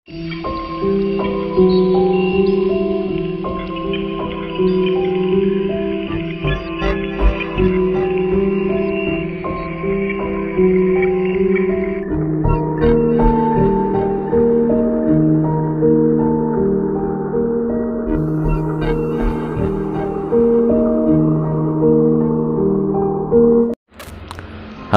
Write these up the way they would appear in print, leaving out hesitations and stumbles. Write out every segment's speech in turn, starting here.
Halo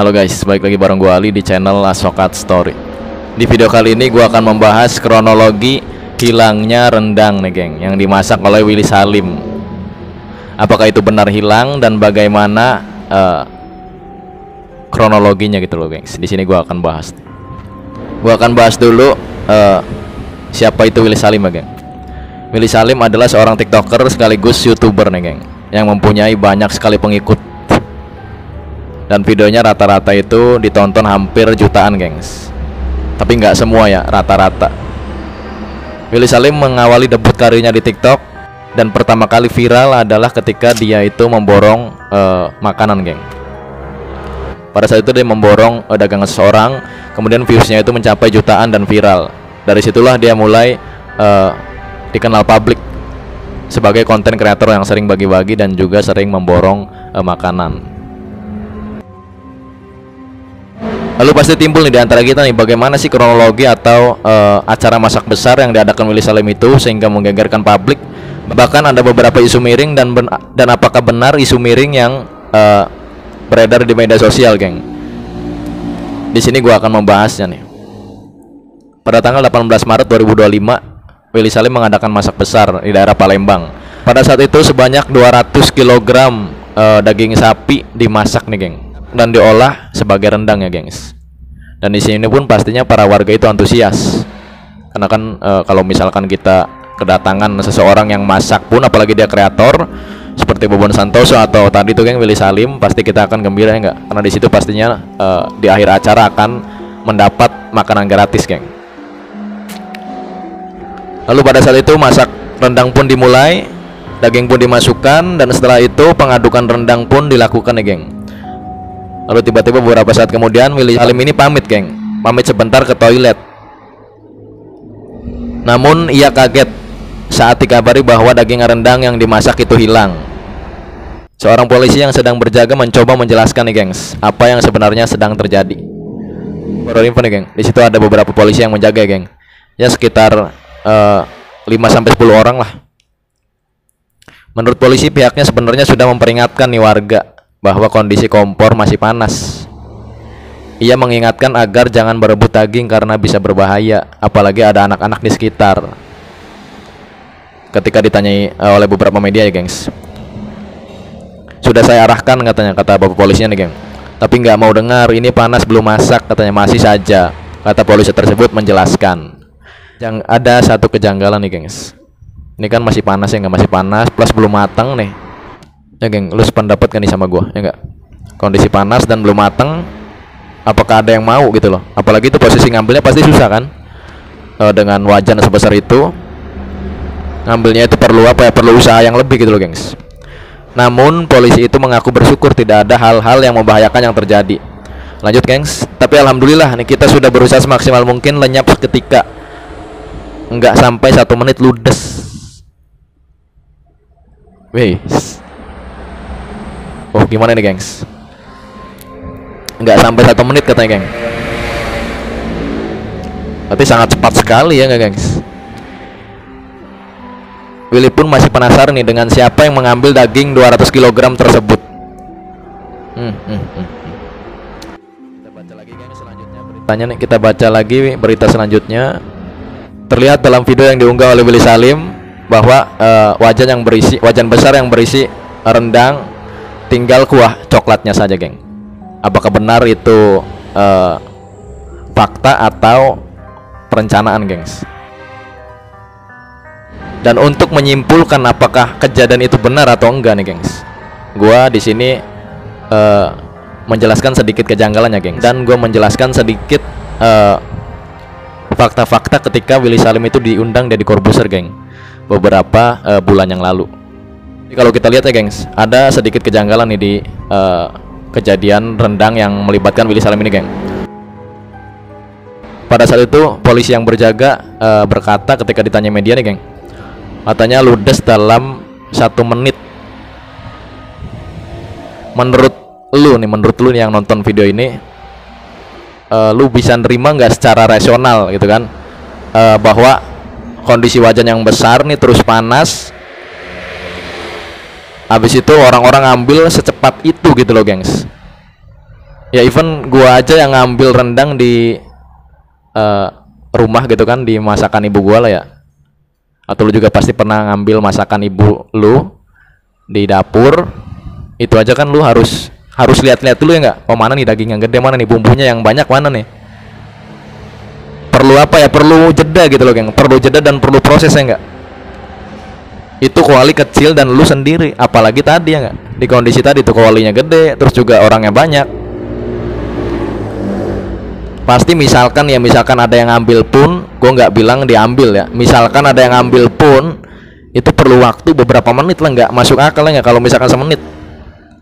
guys, balik lagi bareng gue Ali di channel Asokat Story. Di video kali ini gue akan membahas kronologi hilangnya rendang nih geng, yang dimasak oleh Willy Salim. Apakah itu benar hilang dan bagaimana kronologinya gitu loh gengs. Di sini gue akan bahas. Gue akan bahas dulu siapa itu Willy Salim ya geng. Willy Salim adalah seorang TikToker sekaligus YouTuber nih geng, yang mempunyai banyak sekali pengikut. Dan videonya rata-rata itu ditonton hampir jutaan gengs. Tapi nggak semua ya, rata-rata. Willy Salim mengawali debut karirnya di TikTok, dan pertama kali viral adalah ketika dia itu memborong makanan geng. Pada saat itu dia memborong dagangan seseorang, kemudian viewsnya itu mencapai jutaan dan viral. Dari situlah dia mulai dikenal publik sebagai konten kreator yang sering bagi-bagi dan juga sering memborong makanan. Lalu pasti timbul nih di antara kita nih, bagaimana sih kronologi atau acara masak besar yang diadakan Willy Salim itu sehingga menggegerkan publik. Bahkan ada beberapa isu miring dan apakah benar isu miring yang beredar di media sosial, geng. Di sini gua akan membahasnya nih. Pada tanggal 18 Maret 2025, Willy Salim mengadakan masak besar di daerah Palembang. Pada saat itu sebanyak 200 kg daging sapi dimasak nih, geng, dan diolah sebagai rendang ya gengs. Dan di sini pun pastinya para warga itu antusias, karena kan kalau misalkan kita kedatangan seseorang yang masak pun, apalagi dia kreator seperti Bobon Santoso atau tadi tuh geng Willy Salim, pasti kita akan gembira ya enggak? Karena di situ pastinya di akhir acara akan mendapat makanan gratis geng. Lalu pada saat itu masak rendang pun dimulai, daging pun dimasukkan, dan setelah itu pengadukan rendang pun dilakukan ya geng. Lalu tiba-tiba beberapa saat kemudian Willy Salim ini pamit geng, pamit sebentar ke toilet. Namun ia kaget saat dikabari bahwa daging rendang yang dimasak itu hilang. Seorang polisi yang sedang berjaga mencoba menjelaskan nih gengs, apa yang sebenarnya sedang terjadi. Baru info nih geng, di situ ada beberapa polisi yang menjaga ya geng. Ya sekitar 5-10 orang lah. Menurut polisi, pihaknya sebenarnya sudah memperingatkan nih warga bahwa kondisi kompor masih panas. Ia mengingatkan agar jangan berebut daging karena bisa berbahaya, apalagi ada anak-anak di sekitar. Ketika ditanyai oleh beberapa media ya gengs, sudah saya arahkan katanya, kata bapak polisinya nih geng, tapi nggak mau dengar, ini panas belum masak katanya, masih saja, kata polisi tersebut menjelaskan. Yang ada satu kejanggalan nih gengs, ini kan masih panas ya, nggak masih panas plus belum matang nih ya geng. Lu sependapat kan nih sama gua ya enggak? Kondisi panas dan belum matang, apakah ada yang mau gitu loh? Apalagi itu posisi ngambilnya pasti susah kan, dengan wajan sebesar itu ngambilnya itu perlu apa ya, perlu usaha yang lebih gitu loh gengs. Namun polisi itu mengaku bersyukur tidak ada hal-hal yang membahayakan yang terjadi. Lanjut gengs, tapi alhamdulillah nih kita sudah berusaha semaksimal mungkin, lenyap seketika, enggak sampai 1 menit ludes. Wes, oh gimana nih gengs, nggak sampai 1 menit katanya geng. Berarti sangat cepat sekali ya nggak gengs. Willy pun masih penasaran nih dengan siapa yang mengambil daging 200 kg tersebut. Kita baca lagi gengs selanjutnya beritanya nih, kita baca lagi berita selanjutnya. Terlihat dalam video yang diunggah oleh Willy Salim bahwa wajan besar yang berisi rendang, tinggal kuah coklatnya saja geng. Apakah benar itu fakta atau perencanaan gengs? Dan untuk menyimpulkan apakah kejadian itu benar atau enggak nih gengs, gua di sini menjelaskan sedikit kejanggalannya gengs, dan gua menjelaskan sedikit fakta-fakta ketika Willy Salim itu diundang Deddy Corbuzier geng, beberapa bulan yang lalu. Jadi kalau kita lihat ya gengs, ada sedikit kejanggalan nih di kejadian rendang yang melibatkan Willy Salim ini geng. pada saat itu polisi yang berjaga berkata ketika ditanya media nih geng, katanya ludes dalam 1 menit. Menurut lu nih yang nonton video ini, lu bisa nerima nggak secara rasional gitu kan, bahwa kondisi wajan yang besar nih terus panas, habis itu orang-orang ngambil secepat itu gitu loh gengs. Ya even gua aja yang ngambil rendang di rumah gitu kan, di masakan ibu gua lah ya, atau lu juga pasti pernah ngambil masakan ibu lu di dapur, itu aja kan lu harus lihat-lihat dulu ya nggak, oh mana nih daging yang gede, mana nih bumbunya yang banyak, mana nih. Perlu apa ya, perlu jeda gitu loh geng, perlu jeda dan perlu proses ya nggak. Itu kuali kecil dan lu sendiri, apalagi tadi ya nggak, di kondisi tadi tuh kualinya gede terus juga orangnya banyak. Pasti misalkan ada yang ngambil pun, gue nggak bilang diambil ya, misalkan ada yang ngambil pun itu perlu waktu beberapa menit lah, nggak masuk akal ya kalau misalkan semenit.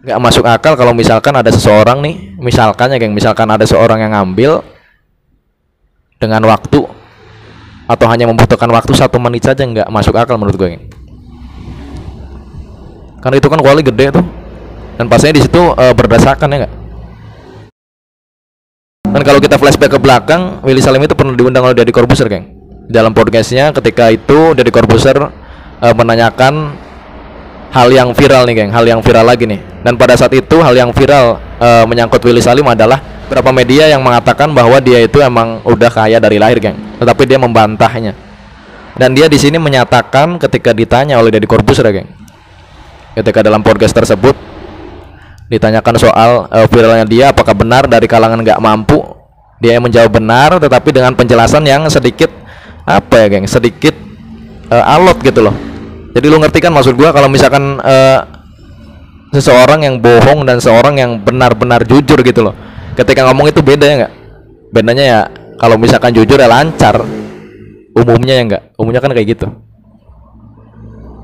Nggak masuk akal kalau misalkan ada seseorang nih, misalkan ya geng, misalkan ada seorang yang ngambil dengan waktu atau hanya membutuhkan waktu 1 menit saja, nggak masuk akal menurut gue geng. Karena itu kan kuali gede tuh, dan pastinya di situ berdasarkan ya nggak. Dan kalau kita flashback ke belakang, Willy Salim itu pernah diundang oleh Deddy Corbuzier geng. Dalam podcastnya ketika itu Deddy Corbuzier menanyakan hal yang viral nih geng, hal yang viral lagi nih. Dan pada saat itu hal yang viral menyangkut Willy Salim adalah beberapa media yang mengatakan bahwa dia itu emang udah kaya dari lahir geng, tetapi dia membantahnya. Dan dia di sini menyatakan ketika ditanya oleh Deddy Corbuzier geng, ketika dalam podcast tersebut ditanyakan soal viralnya dia apakah benar dari kalangan nggak mampu, dia menjawab benar, tetapi dengan penjelasan yang sedikit apa ya geng, sedikit alot gitu loh. Jadi lu ngerti kan maksud gua, kalau misalkan seseorang yang bohong dan seorang yang benar-benar jujur gitu loh, ketika ngomong itu beda ya nggak. Bedanya ya kalau misalkan jujur ya lancar, umumnya ya nggak, umumnya kan kayak gitu.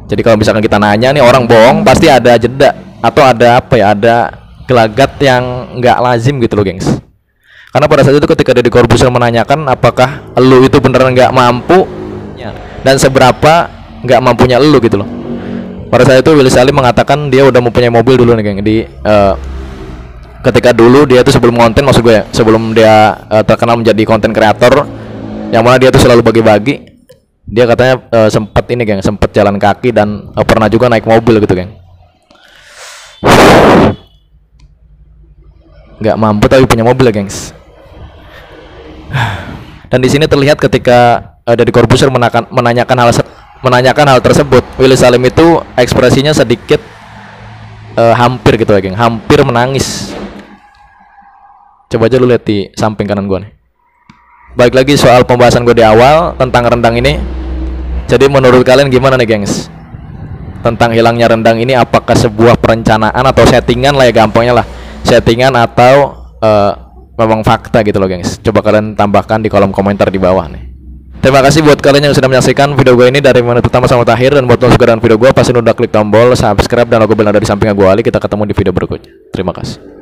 Jadi kalau misalkan kita nanya nih orang bohong, pasti ada jeda atau ada apa ya, ada gelagat yang nggak lazim gitu loh gengs. Karena pada saat itu ketika Deddy Corbuzier menanyakan apakah lu itu beneran nggak mampu dan seberapa nggak mampunya lu gitu loh, pada saat itu Willy Salim mengatakan dia udah mempunyai mobil dulu nih geng. Di ketika dulu dia tuh sebelum konten, maksud gue ya, sebelum dia terkenal menjadi konten kreator yang mana dia tuh selalu bagi-bagi, dia katanya sempat ini geng, sempat jalan kaki dan pernah juga naik mobil gitu geng. Nggak mampu tapi punya mobil ya gengs. Dan di sini terlihat ketika Deddy Corbuzier menanyakan hal tersebut, Willy Salim itu ekspresinya sedikit hampir gitu ya geng, hampir menangis. Coba aja lu lihat di samping kanan gua nih. Baik lagi soal pembahasan gue di awal tentang rendang ini. Jadi menurut kalian gimana nih gengs tentang hilangnya rendang ini? Apakah sebuah perencanaan atau settingan lah ya, gampangnya lah, settingan atau memang fakta gitu loh gengs? Coba kalian tambahkan di kolom komentar di bawah nih. Terima kasih buat kalian yang sudah menyaksikan video gue ini dari menit pertama sampai akhir. Dan buat lo suka dengan video gue, pasti udah klik tombol subscribe dan logo bel ada di samping gue. Kita ketemu di video berikutnya. Terima kasih.